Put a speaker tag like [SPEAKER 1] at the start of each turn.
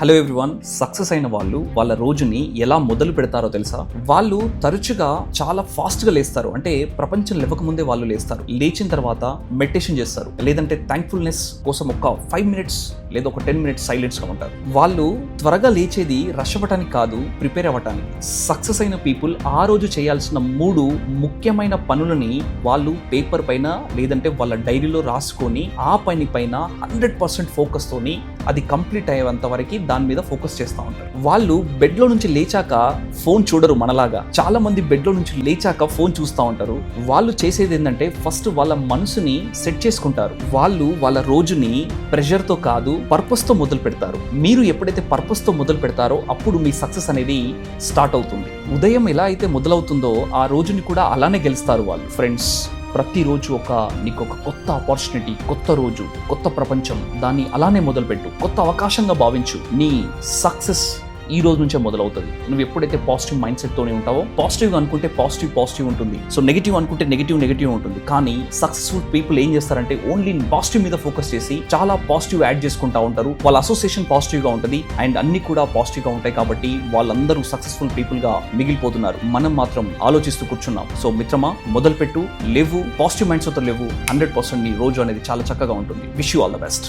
[SPEAKER 1] Hello everyone, success అయిన వాళ్ళు వాళ్ళ రోజుని ఎలా మొదలు పెడతారో తెలుసా? వాళ్ళు తరచుగా చాలా ఫాస్ట్గా లేస్తారు. అంటే ప్రపంచం లేవకముందే వాళ్ళు లేస్తారు. లేచిన తర్వాత మెడిటేషన్ చేస్తారు, లేదంటే థ్యాంక్ఫుల్నెస్ కోసం ఒక 5 minutes లేదా ఒక 10 minutes సైలెన్స్గా ఉంటారు. వాళ్ళు త్వరగా లేచేది రష్ అవ్వటానికి కాదు, ప్రిపేర్ అవ్వటానికి. సక్సెస్ అయిన పీపుల్ ఆ రోజు చేయాల్సిన 3 ముఖ్యమైన పనులని వాళ్ళు పేపర్ పైన లేదంటే వాళ్ళ డైరీలో రాసుకొని ఆ పని పైన 100% ఫోకస్ తోని అది కంప్లీట్ అయ్యేంత వరకు దాని మీద ఫోకస్ చేస్తూ ఉంటారు. వాళ్ళు బెడ్ లో నుంచి లేచాక ఫోన్ చూడరు మనలాగా. చాలా మంది బెడ్ లో నుంచి లేచాక ఫోన్ చూస్తూ ఉంటారు. వాళ్ళు చేసేది ఏంటంటే ఫస్ట్ వాళ్ళ మనసుని సెట్ చేసుకుంటారు. వాళ్ళు వాళ్ళ రోజుని ప్రెషర్ తో కాదు, పర్పస్ తో మొదలు పెడతారు. మీరు ఎప్పుడైతే పర్పస్ తో మొదలు పెడతారో అప్పుడు మీ సక్సెస్ అనేది స్టార్ట్ అవుతుంది. ఉదయం ఎలా అయితే మొదలవుతుందో ఆ రోజుని కూడా అలానే గెలుస్తారు వాళ్ళు. ఫ్రెండ్స్, ప్రతిరోజు నీకు ఒక కొత్త ఆపర్చునిటీ, కొత్త రోజు, కొత్త ప్రపంచం. దాన్ని అలానే మొదలుపెట్టు, కొత్త అవకాశంగా భావించు. నీ సక్సెస్ ఈ రోజు నుంచే మొదలవుతుంది. నువ్వు ఎప్పుడైతే పాజిటివ్ మైండ్ సెట్ తోనే ఉంటావో, పాజిటివ్గా అనుకుంటే పాజిటివ్ ఉంటుంది. సో నెగిటివ్ అనుకుంటే నెగిటివ్ ఉంటుంది. కానీ సక్సెస్ఫుల్ పీపుల్ ఏం చేస్తారంటే ఓన్లీ పాజిటివ్ మీద ఫోకస్ చేసి చాలా పాజిటివ్ యాడ్ చేసుకుంటా ఉంటారు. వాళ్ళ అసోసియేషన్ పాజిటివ్గా ఉంటుంది అండ్ అన్ని కూడా పాజిటివ్గా ఉంటాయి. కాబట్టి వాళ్ళందరూ సక్సెస్ఫుల్ పీపుల్గా మిగిలిపోతున్నారు. మనం మాత్రం ఆలోచిస్తూ కూర్చున్నాం. సో మిత్రమా, మొదలుపెట్టు, లేవు, పాజిటివ్ మైండ్ సెట్ లేవు, 100% నీ రోజు అనేది చాలా చక్కగా ఉంటుంది. Wish you all the best.